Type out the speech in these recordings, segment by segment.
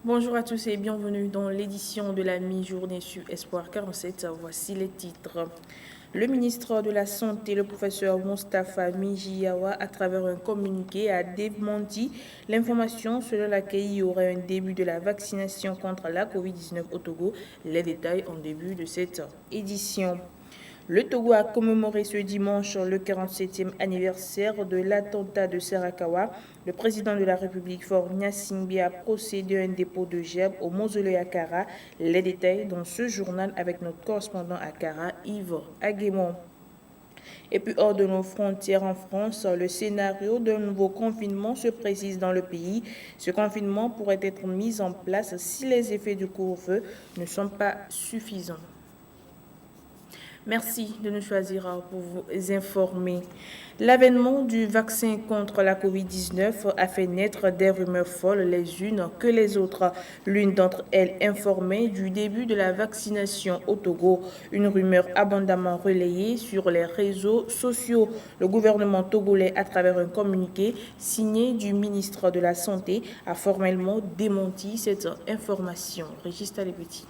Bonjour à tous et bienvenue dans l'édition de la mi-journée sur Espoir 47. Voici les titres. Le ministre de la Santé, le professeur Moustapha Mijiyawa, à travers un communiqué, a démenti l'information selon laquelle il y aurait un début de la vaccination contre la COVID-19 au Togo. Les détails en début de cette édition. Le Togo a commémoré ce dimanche le 47e anniversaire de l'attentat de Sarakawa. Le président de la République, Faure Gnassingbé, a procédé à un dépôt de gerbes au mausolée à Kara. Les détails dans ce journal avec notre correspondant à Kara, Yves Aguemont. Et puis hors de nos frontières en France, le scénario d'un nouveau confinement se précise dans le pays. Ce confinement pourrait être mis en place si les effets du couvre-feu ne sont pas suffisants. Merci de nous choisir pour vous informer. L'avènement du vaccin contre la COVID-19 a fait naître des rumeurs folles les unes que les autres. L'une d'entre elles informait du début de la vaccination au Togo, une rumeur abondamment relayée sur les réseaux sociaux. Le gouvernement togolais, à travers un communiqué signé du ministre de la Santé, a formellement démenti cette information. Régis Talébéti.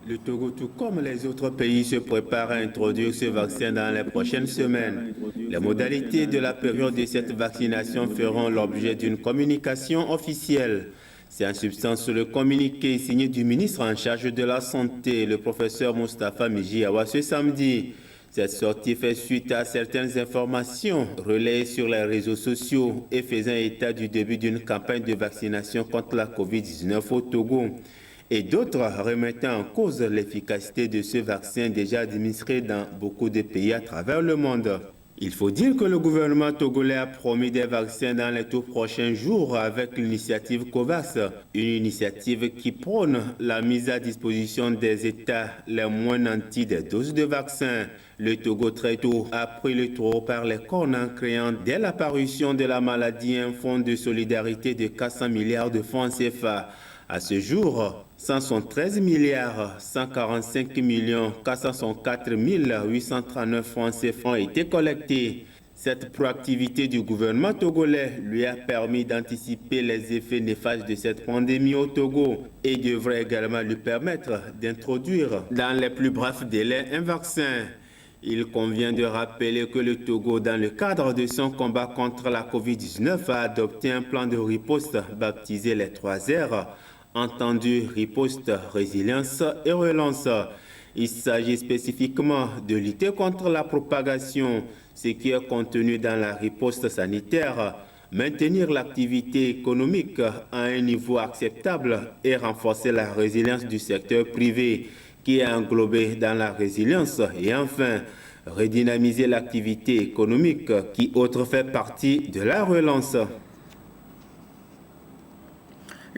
Le Togo, tout comme les autres pays, se prépare à introduire ce vaccin dans les prochaines semaines. Les modalités de la période de cette vaccination feront l'objet d'une communication officielle. C'est en substance le communiqué signé du ministre en charge de la Santé, le professeur Moustapha Mijiyawa, ce samedi. Cette sortie fait suite à certaines informations relayées sur les réseaux sociaux et faisant état du début d'une campagne de vaccination contre la COVID-19 au Togo, et d'autres remettant en cause l'efficacité de ce vaccin déjà administré dans beaucoup de pays à travers le monde. Il faut dire que le gouvernement togolais a promis des vaccins dans les tout prochains jours avec l'initiative COVAX, une initiative qui prône la mise à disposition des États les moins nantis des doses de vaccins. Le Togo très tôt a pris le taureau par les cornes en créant dès l'apparition de la maladie un fonds de solidarité de 400 milliards de francs CFA. À ce jour, 113 milliards 145 millions 464 839 francs CFA ont été collectés. Cette proactivité du gouvernement togolais lui a permis d'anticiper les effets néfastes de cette pandémie au Togo et devrait également lui permettre d'introduire dans les plus brefs délais un vaccin. Il convient de rappeler que le Togo, dans le cadre de son combat contre la COVID-19, a adopté un plan de riposte baptisé les 3 R, entendu riposte, résilience et relance. Il s'agit spécifiquement de lutter contre la propagation, ce qui est contenu dans la riposte sanitaire, maintenir l'activité économique à un niveau acceptable et renforcer la résilience du secteur privé qui est englobé dans la résilience et enfin redynamiser l'activité économique qui autre fait partie de la relance.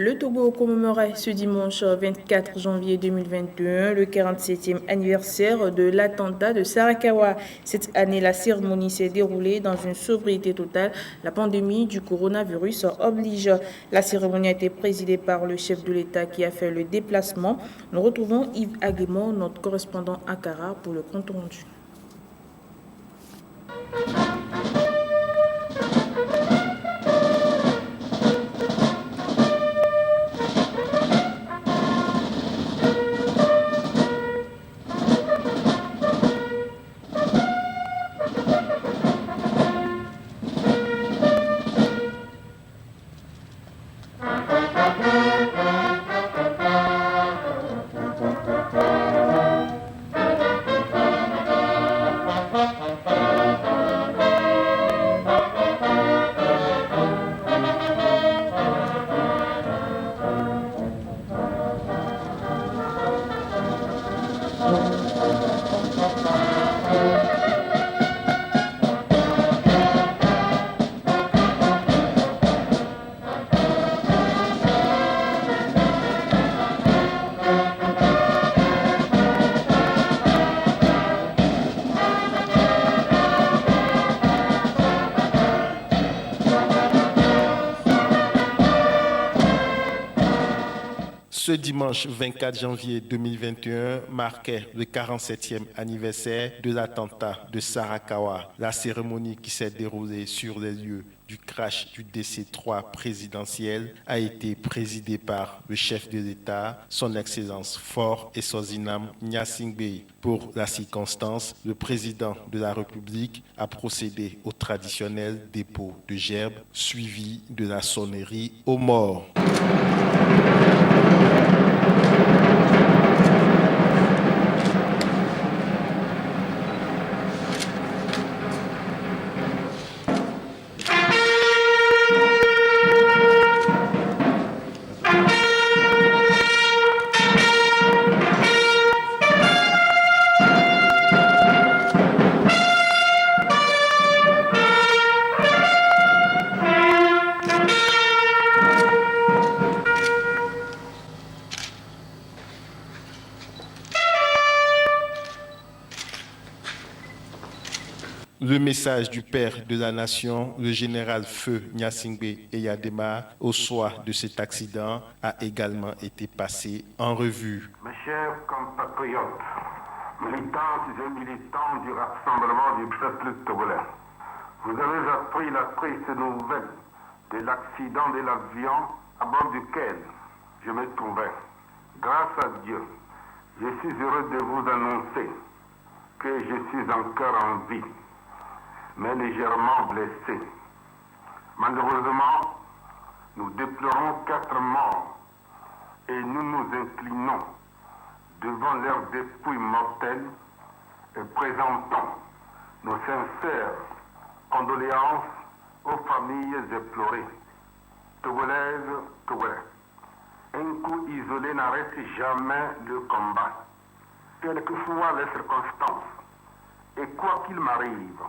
Le Togo commémorait ce dimanche 24 janvier 2021 le 47e anniversaire de l'attentat de Sarakawa. Cette année, la cérémonie s'est déroulée dans une sobriété totale. La pandémie du coronavirus oblige. La cérémonie a été présidée par le chef de l'État qui a fait le déplacement. Nous retrouvons Yves Aguemont, notre correspondant à Kara, pour le compte rendu. Ce dimanche 24 janvier 2021 marquait le 47e anniversaire de l'attentat de Sarakawa. La cérémonie qui s'est déroulée sur les lieux du crash du DC-3 présidentiel a été présidée par le chef de l'État, son Excellence Faure Essozinam Gnassingbé. Pour la circonstance, le président de la République a procédé au traditionnel dépôt de gerbes, suivi de la sonnerie aux morts. Le message du père de la nation, le général Feu Gnassingbé Eyadema, au soir de cet accident, a également été passé en revue. Mes chers compatriotes, militantes et militants du Rassemblement du peuple togolais, vous avez appris la triste nouvelle de l'accident de l'avion à bord duquel je me trouvais. Grâce à Dieu, je suis heureux de vous annoncer que je suis encore en vie, mais légèrement blessé. Malheureusement, nous déplorons 4 morts et nous nous inclinons devant leurs dépouilles mortelles et présentons nos sincères condoléances aux familles éplorées. Togolaises, Togolais, un coup isolé n'arrête jamais le combat. Quelles que soient les circonstances, et quoi qu'il m'arrive,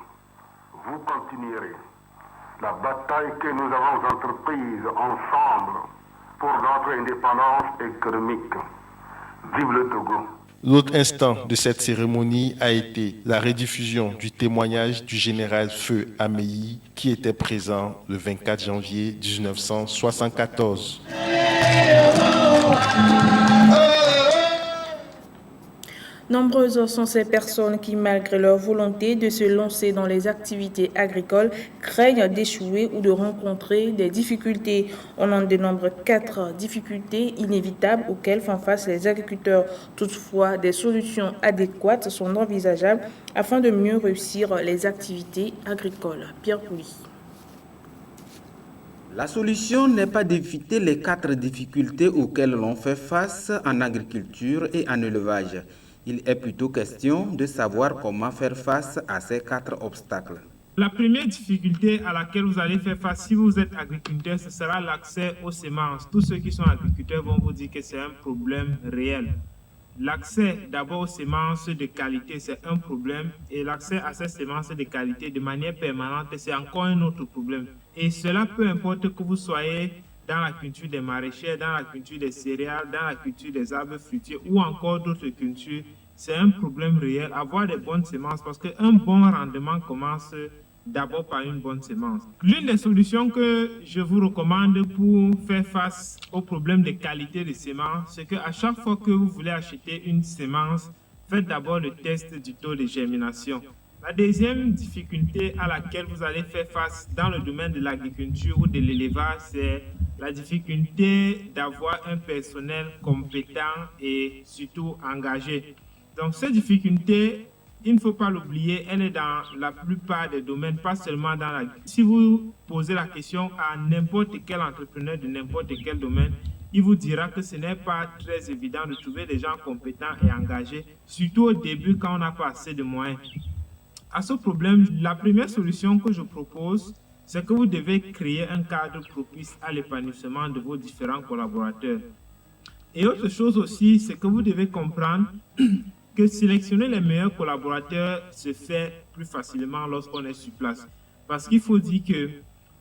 vous continuerez la bataille que nous avons entreprise ensemble pour notre indépendance économique. Vive le Togo! L'autre instant de cette cérémonie a été la rediffusion du témoignage du général Feu Ameyi qui était présent le 24 janvier 1974. Nombreuses sont ces personnes qui, malgré leur volonté de se lancer dans les activités agricoles, craignent d'échouer ou de rencontrer des difficultés. On en dénombre 4 difficultés inévitables auxquelles font face les agriculteurs. Toutefois, des solutions adéquates sont envisageables afin de mieux réussir les activités agricoles. Pierre Pouly. La solution n'est pas d'éviter les 4 difficultés auxquelles l'on fait face en agriculture et en élevage. Il est plutôt question de savoir comment faire face à ces 4 obstacles. La première difficulté à laquelle vous allez faire face si vous êtes agriculteur, ce sera l'accès aux semences. Tous ceux qui sont agriculteurs vont vous dire que c'est un problème réel. L'accès d'abord aux semences de qualité, c'est un problème. Et l'accès à ces semences de qualité de manière permanente, c'est encore un autre problème. Et cela peu importe que vous soyez dans la culture des maraîchers, dans la culture des céréales, dans la culture des arbres fruitiers ou encore d'autres cultures, c'est un problème réel. Avoir des bonnes semences parce qu'un bon rendement commence d'abord par une bonne semence. L'une des solutions que je vous recommande pour faire face au problème de qualité de semences, c'est qu'à chaque fois que vous voulez acheter une semence, faites d'abord le test du taux de germination. La deuxième difficulté à laquelle vous allez faire face dans le domaine de l'agriculture ou de l'élevage, c'est la difficulté d'avoir un personnel compétent et surtout engagé. Donc cette difficulté, il ne faut pas l'oublier, elle est dans la plupart des domaines, pas seulement dans l'agriculture. Si vous posez la question à n'importe quel entrepreneur de n'importe quel domaine, il vous dira que ce n'est pas très évident de trouver des gens compétents et engagés, surtout au début quand on n'a pas assez de moyens. À ce problème, la première solution que je propose, c'est que vous devez créer un cadre propice à l'épanouissement de vos différents collaborateurs. Et autre chose aussi, c'est que vous devez comprendre que sélectionner les meilleurs collaborateurs se fait plus facilement lorsqu'on est sur place. Parce qu'il faut dire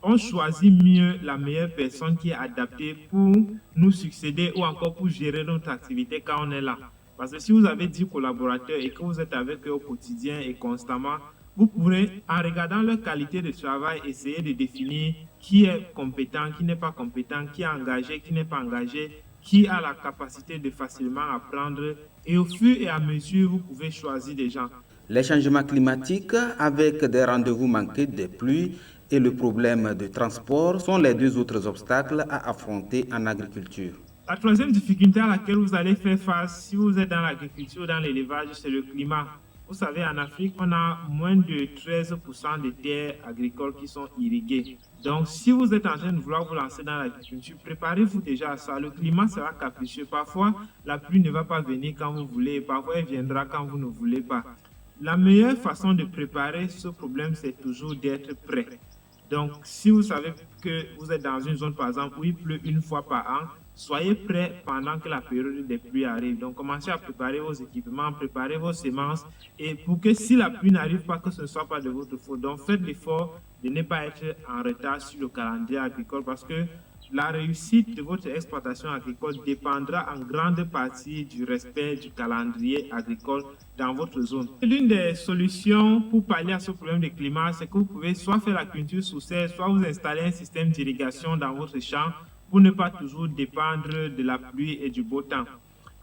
qu'on choisit mieux la meilleure personne qui est adaptée pour nous succéder ou encore pour gérer notre activité quand on est là. Parce que si vous avez 10 collaborateurs et que vous êtes avec eux au quotidien et constamment, vous pourrez, en regardant leur qualité de travail, essayer de définir qui est compétent, qui n'est pas compétent, qui est engagé, qui n'est pas engagé, qui a la capacité de facilement apprendre. Et au fur et à mesure, vous pouvez choisir des gens. Les changements climatiques, avec des rendez-vous manqués, des pluies et le problème de transport sont les deux autres obstacles à affronter en agriculture. La troisième difficulté à laquelle vous allez faire face si vous êtes dans l'agriculture ou dans l'élevage, c'est le climat. Vous savez, en Afrique, on a moins de 13% des terres agricoles qui sont irriguées. Donc, si vous êtes en train de vouloir vous lancer dans l'agriculture, préparez-vous déjà à ça. Le climat sera capricieux. Parfois, la pluie ne va pas venir quand vous voulez. Parfois, elle viendra quand vous ne voulez pas. La meilleure façon de préparer ce problème, c'est toujours d'être prêt. Donc, si vous savez que vous êtes dans une zone, par exemple, où il pleut une fois par an, soyez prêts pendant que la période des pluies arrive. Donc, commencez à préparer vos équipements, préparez vos semences. Et pour que si la pluie n'arrive pas, que ce ne soit pas de votre faute. Donc, faites l'effort de ne pas être en retard sur le calendrier agricole parce que la réussite de votre exploitation agricole dépendra en grande partie du respect du calendrier agricole dans votre zone. L'une des solutions pour pallier à ce problème de climat, c'est que vous pouvez soit faire la culture sous serre, soit vous installer un système d'irrigation dans votre champ pour ne pas toujours dépendre de la pluie et du beau temps.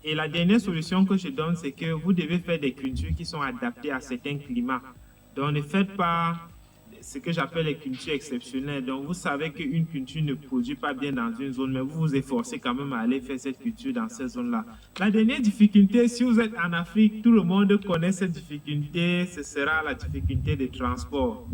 Et la dernière solution que je donne, c'est que vous devez faire des cultures qui sont adaptées à certains climats. Donc, ne faites pas ce que j'appelle les cultures exceptionnelles. Donc, vous savez qu'une culture ne produit pas bien dans une zone, mais vous vous efforcez quand même à aller faire cette culture dans cette zone-là. La dernière difficulté, si vous êtes en Afrique, tout le monde connaît cette difficulté, ce sera la difficulté de transport.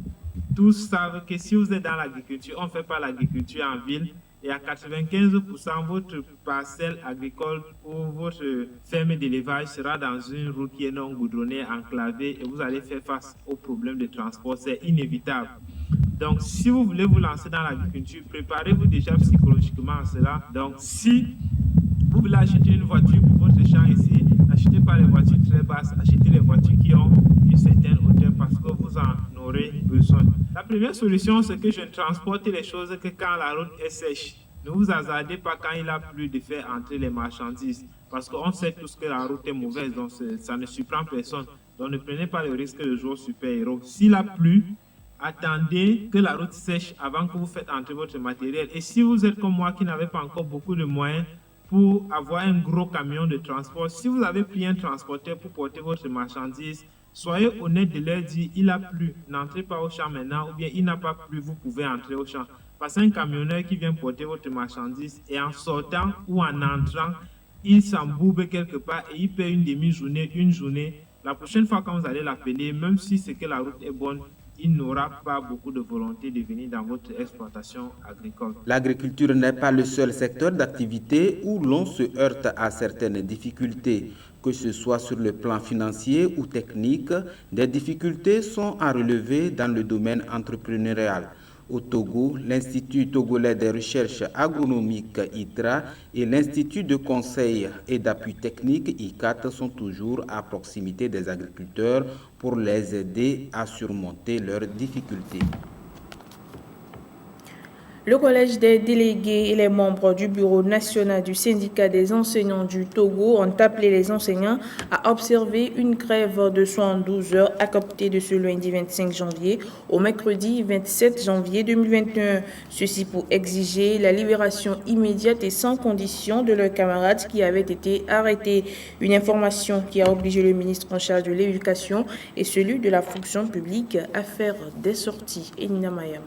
Tous savent que si vous êtes dans l'agriculture, on ne fait pas l'agriculture en ville, et à 95%, votre parcelle agricole ou votre ferme d'élevage sera dans une route qui est non goudronnée, enclavée, et vous allez faire face aux problèmes de transport. C'est inévitable. Donc, si vous voulez vous lancer dans l'agriculture, préparez-vous déjà psychologiquement à cela. Donc, si vous voulez acheter une voiture pour votre champ ici, n'achetez pas les voitures très basses, achetez les voitures qui ont une certaine hauteur parce que vous en aurez besoin. La première solution, c'est que je ne transporte les choses que quand la route est sèche. Ne vous hasardez pas quand il a plu de faire entrer les marchandises parce qu'on sait tous que la route est mauvaise, donc ça ne surprend personne. Donc ne prenez pas le risque de jouer au super-héros. S'il a plu, attendez que la route sèche avant que vous faites entrer votre matériel. Et si vous êtes comme moi qui n'avez pas encore beaucoup de moyens pour avoir un gros camion de transport, si vous avez pris un transporteur pour porter votre marchandise, soyez honnête de leur dire il a plu, n'entrez pas au champ maintenant, ou bien il n'a pas plu, vous pouvez entrer au champ. Parce qu'un camionneur qui vient porter votre marchandise et en sortant ou en entrant, il s'embourbe quelque part et il paie une demi-journée, une journée. La prochaine fois quand vous allez l'appeler, même si c'est que la route est bonne, il n'aura pas beaucoup de volonté de venir dans votre exploitation agricole. L'agriculture n'est pas le seul secteur d'activité où l'on se heurte à certaines difficultés. Que ce soit sur le plan financier ou technique, des difficultés sont à relever dans le domaine entrepreneurial. Au Togo, l'Institut togolais des recherches agronomiques ITRA et l'Institut de conseil et d'appui technique ICAT sont toujours à proximité des agriculteurs pour les aider à surmonter leurs difficultés. Le Collège des délégués et les membres du Bureau national du syndicat des enseignants du Togo ont appelé les enseignants à observer une grève de 72 heures à compter de ce lundi 25 janvier au mercredi 27 janvier 2021. Ceci pour exiger la libération immédiate et sans condition de leurs camarades qui avaient été arrêtés. Une information qui a obligé le ministre en charge de l'Éducation et celui de la fonction publique à faire des sorties. Enina Mayam.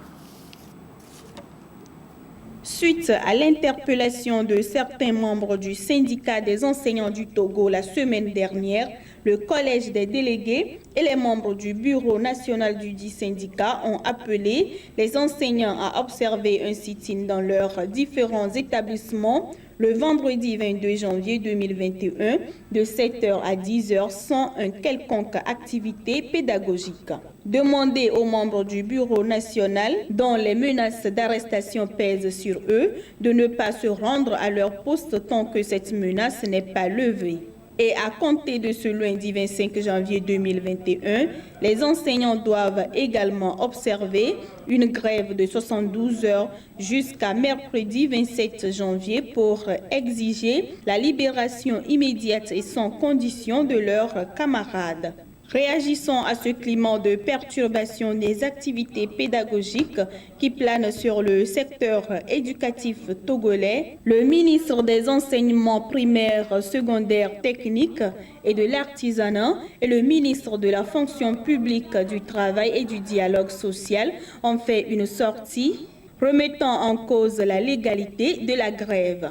Suite à l'interpellation de certains membres du syndicat des enseignants du Togo la semaine dernière, le Collège des délégués et les membres du Bureau national du dit syndicat ont appelé les enseignants à observer un sit-in dans leurs différents établissements le vendredi 22 janvier 2021 de 7h à 10h sans une quelconque activité pédagogique. Demandez aux membres du Bureau national, dont les menaces d'arrestation pèsent sur eux, de ne pas se rendre à leur poste tant que cette menace n'est pas levée. Et à compter de ce lundi 25 janvier 2021, les enseignants doivent également observer une grève de 72 heures jusqu'à mercredi 27 janvier pour exiger la libération immédiate et sans condition de leurs camarades. Réagissant à ce climat de perturbation des activités pédagogiques qui plane sur le secteur éducatif togolais, le ministre des Enseignements primaires, secondaires, techniques et de l'artisanat et le ministre de la fonction publique, du travail et du dialogue social ont fait une sortie remettant en cause la légalité de la grève.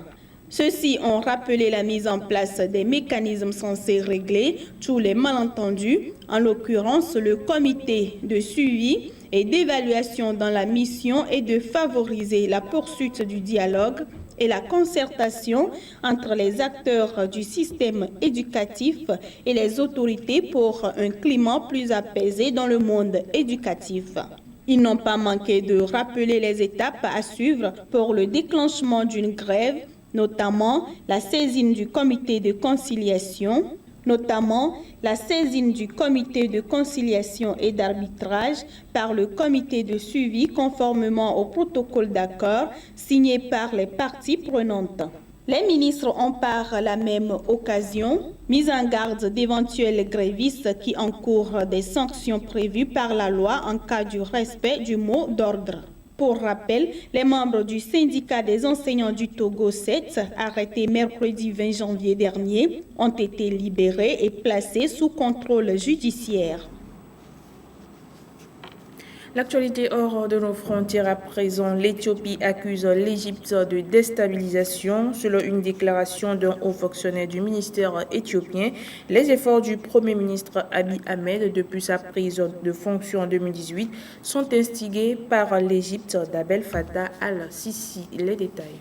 Ceux-ci ont rappelé la mise en place des mécanismes censés régler tous les malentendus, en l'occurrence le comité de suivi et d'évaluation dans la mission est de favoriser la poursuite du dialogue et la concertation entre les acteurs du système éducatif et les autorités pour un climat plus apaisé dans le monde éducatif. Ils n'ont pas manqué de rappeler les étapes à suivre pour le déclenchement d'une grève, notamment la saisine du comité de conciliation, et d'arbitrage par le comité de suivi conformément au protocole d'accord signé par les parties prenantes. Les ministres ont par la même occasion mis en garde d'éventuels grévistes qui encourent des sanctions prévues par la loi en cas du respect du mot d'ordre. Pour rappel, les membres du syndicat des enseignants du Togo 7, arrêtés mercredi 20 janvier dernier, ont été libérés et placés sous contrôle judiciaire. L'actualité hors de nos frontières à présent, l'Éthiopie accuse l'Égypte de déstabilisation. Selon une déclaration d'un haut fonctionnaire du ministère éthiopien, les efforts du Premier ministre Abiy Ahmed depuis sa prise de fonction en 2018 sont instigés par l'Égypte d'Abdel Fattah al-Sisi. Les détails.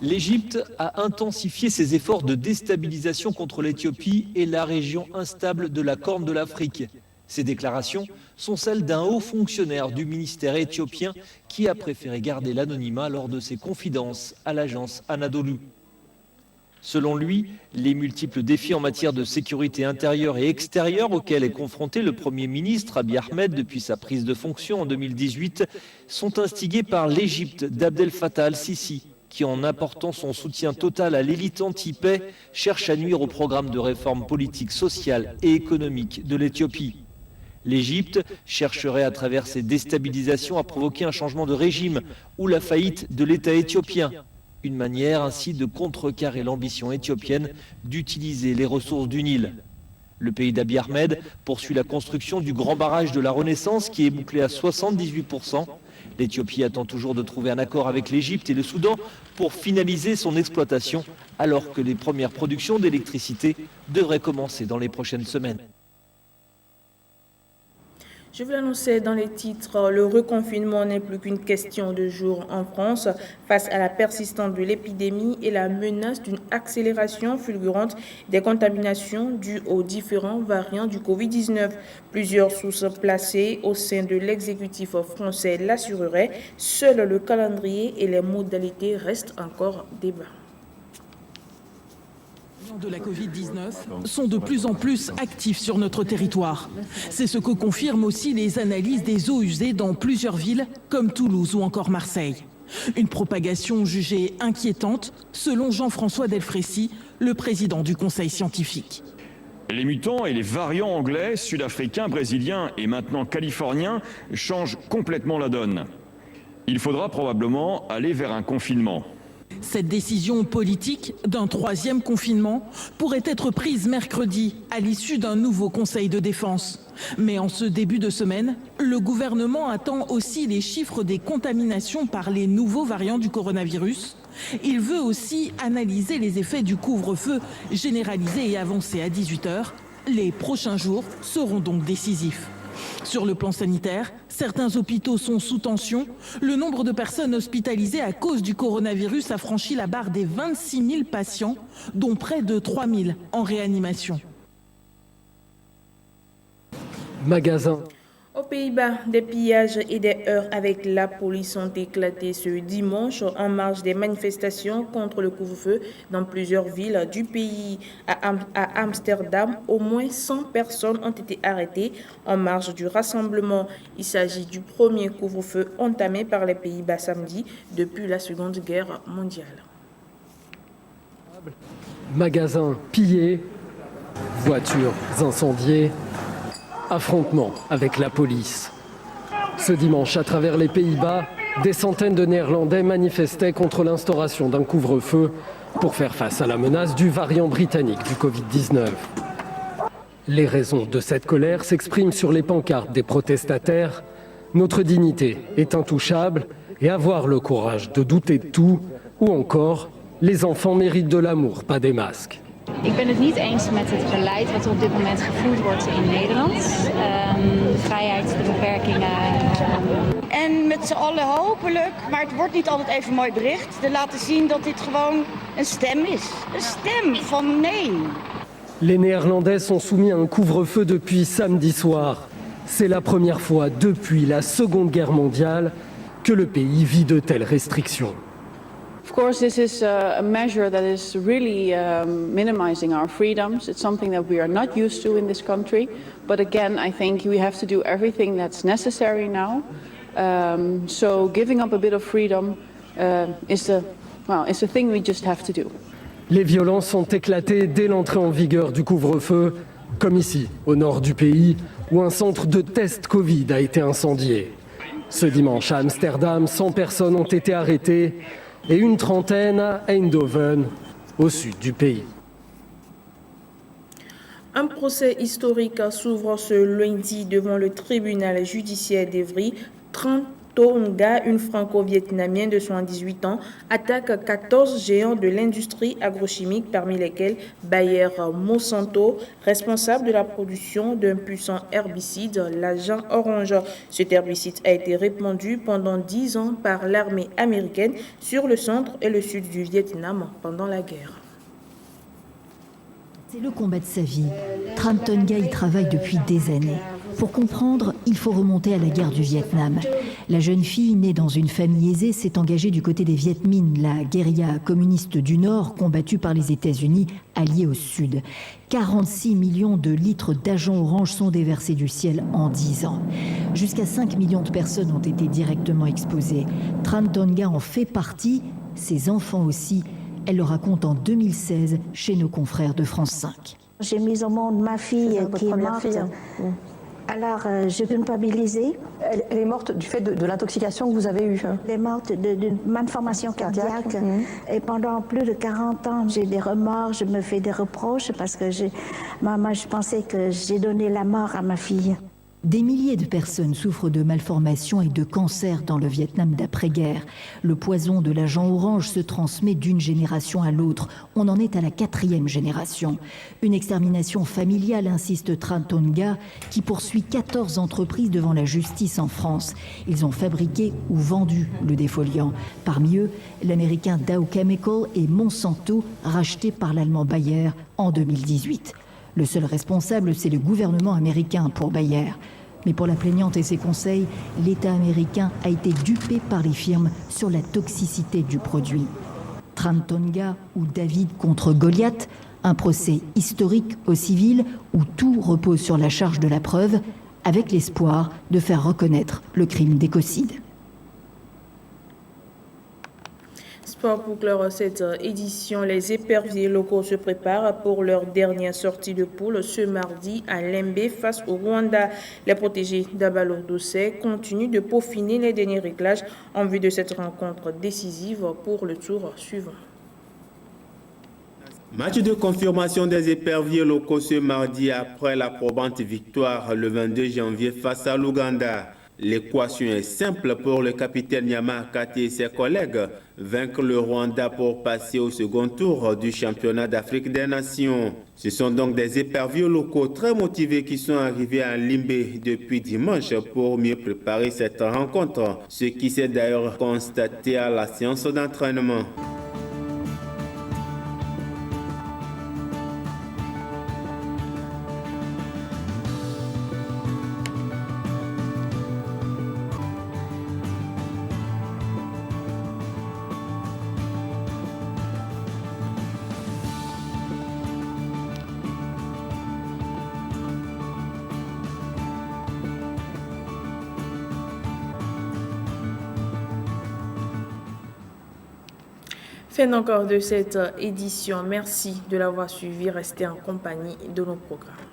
L'Égypte a intensifié ses efforts de déstabilisation contre l'Éthiopie et la région instable de la Corne de l'Afrique. Ces déclarations sont celles d'un haut fonctionnaire du ministère éthiopien qui a préféré garder l'anonymat lors de ses confidences à l'agence Anadolu. Selon lui, les multiples défis en matière de sécurité intérieure et extérieure auxquels est confronté le Premier ministre Abiy Ahmed depuis sa prise de fonction en 2018 sont instigés par l'Égypte d'Abdel Fattah al-Sisi, qui, en apportant son soutien total à l'élite anti-paix, cherche à nuire au programme de réforme politique, sociale et économique de l'Éthiopie. L'Égypte chercherait à travers ces déstabilisations à provoquer un changement de régime ou la faillite de l'État éthiopien, une manière ainsi de contrecarrer l'ambition éthiopienne d'utiliser les ressources du Nil. Le pays d'Abiy Ahmed poursuit la construction du grand barrage de la Renaissance qui est bouclé à 78%. L'Éthiopie attend toujours de trouver un accord avec l'Égypte et le Soudan pour finaliser son exploitation, alors que les premières productions d'électricité devraient commencer dans les prochaines semaines. Je vous l'annonçais dans les titres, le reconfinement n'est plus qu'une question de jours en France face à la persistance de l'épidémie et la menace d'une accélération fulgurante des contaminations dues aux différents variants du Covid-19. Plusieurs sources placées au sein de l'exécutif français l'assureraient. Seul le calendrier et les modalités restent encore débat. De la Covid-19 sont de plus en plus actifs sur notre territoire. C'est ce que confirment aussi les analyses des eaux usées dans plusieurs villes comme Toulouse ou encore Marseille. Une propagation jugée inquiétante selon Jean-François Delfrécy, le président du conseil scientifique. Les mutants et les variants anglais, sud-africains, brésiliens et maintenant californiens changent complètement la donne. Il faudra probablement aller vers un confinement. Cette décision politique d'un troisième confinement pourrait être prise mercredi à l'issue d'un nouveau conseil de défense. Mais en ce début de semaine, le gouvernement attend aussi les chiffres des contaminations par les nouveaux variants du coronavirus. Il veut aussi analyser les effets du couvre-feu généralisé et avancé à 18h. Les prochains jours seront donc décisifs. Sur le plan sanitaire, certains hôpitaux sont sous tension. Le nombre de personnes hospitalisées à cause du coronavirus a franchi la barre des 26 000 patients, dont près de 3 000 en réanimation. Magasin. Aux Pays-Bas, des pillages et des heurts avec la police ont éclaté ce dimanche en marge des manifestations contre le couvre-feu dans plusieurs villes du pays. À Amsterdam, au moins 100 personnes ont été arrêtées en marge du rassemblement. Il s'agit du premier couvre-feu entamé par les Pays-Bas samedi depuis la Seconde Guerre mondiale. Magasins pillés, Voitures incendiées, affrontements avec la police. Ce dimanche, à travers les Pays-Bas, des centaines de Néerlandais manifestaient contre l'instauration d'un couvre-feu pour faire face à la menace du variant britannique du Covid-19. Les raisons de cette colère s'expriment sur les pancartes des protestataires. Notre dignité est intouchable et avoir le courage de douter de tout, ou encore, les enfants méritent de l'amour, pas des masques. Ik ben het niet eens met het beleid wat er op dit moment gevoerd wordt in Nederland. De vrijheid, de beperkingen. En met z'n allen hopelijk, maar het wordt niet altijd even mooi bericht, te laten zien dat dit gewoon een stem is. Een stem van nee. Les Néerlandais sont soumis à un couvre-feu depuis samedi soir. C'est la première fois depuis la Seconde Guerre mondiale que le pays vit de telles restrictions. Of course, this is a measure that is really minimizing our freedoms. It's something that we are not used to in this country. But again, I think we have to do everything that's necessary now. So giving up a bit of freedom is the thing we just have to do. Les violences ont éclaté dès l'entrée en vigueur du couvre-feu, comme ici, au nord du pays, où un centre de test Covid a été incendié. Ce dimanche, à Amsterdam, 100 personnes ont été arrêtées et une trentaine à Eindhoven, au sud du pays. Un procès historique s'ouvre ce lundi devant le tribunal judiciaire d'Evry. Tonga, une franco-vietnamienne de 78 ans, attaque 14 géants de l'industrie agrochimique, parmi lesquels Bayer Monsanto, responsable de la production d'un puissant herbicide, l'agent orange. Cet herbicide a été répandu pendant 10 ans par l'armée américaine sur le centre et le sud du Vietnam pendant la guerre. C'est le combat de sa vie. Tran Tonga y travaille depuis des années. Pour comprendre, il faut remonter à la guerre du Vietnam. La jeune fille, née dans une famille aisée, s'est engagée du côté des Viet Minh, la guérilla communiste du Nord, combattue par les États-Unis, alliés au Sud. 46 millions de litres d'agent orange sont déversés du ciel en 10 ans. Jusqu'à 5 millions de personnes ont été directement exposées. Tran Tonga en fait partie, ses enfants aussi. Elle le raconte en 2016 chez nos confrères de France 5. J'ai mis au monde ma fille qui est morte. Alors, je culpabilisais. Elle est morte du fait de l'intoxication que vous avez eue. Elle est morte d'une malformation cardiaque. Et pendant plus de 40 ans, j'ai des remords, je me fais des reproches parce que moi, je pensais que j'ai donné la mort à ma fille. Des milliers de personnes souffrent de malformations et de cancers dans le Vietnam d'après-guerre. Le poison de l'agent orange se transmet d'une génération à l'autre. On en est à la 4e génération. Une extermination familiale, insiste Tran Tonga, qui poursuit 14 entreprises devant la justice en France. Ils ont fabriqué ou vendu le défoliant. Parmi eux, l'américain Dow Chemical et Monsanto, rachetés par l'allemand Bayer en 2018. Le seul responsable, c'est le gouvernement américain pour Bayer. Mais pour la plaignante et ses conseils, l'État américain a été dupé par les firmes sur la toxicité du produit. Tran Tonga ou David contre Goliath, un procès historique au civil où tout repose sur la charge de la preuve, avec l'espoir de faire reconnaître le crime d'écocide. Pour clore cette édition, les éperviers locaux se préparent pour leur dernière sortie de poule ce mardi à Lembe face au Rwanda. Les protégés d'Abalo-Dossé continuent de peaufiner les derniers réglages en vue de cette rencontre décisive pour le tour suivant. Match de confirmation des éperviers locaux ce mardi après la probante victoire le 22 janvier face à l'Ouganda. L'équation est simple pour le capitaine Nyama Kati et ses collègues, vaincre le Rwanda pour passer au second tour du championnat d'Afrique des Nations. Ce sont donc des éperviers locaux très motivés qui sont arrivés à Limbe depuis dimanche pour mieux préparer cette rencontre, ce qui s'est d'ailleurs constaté à la séance d'entraînement. Fin encore de cette édition. Merci de l'avoir suivi. Restez en compagnie de nos programmes.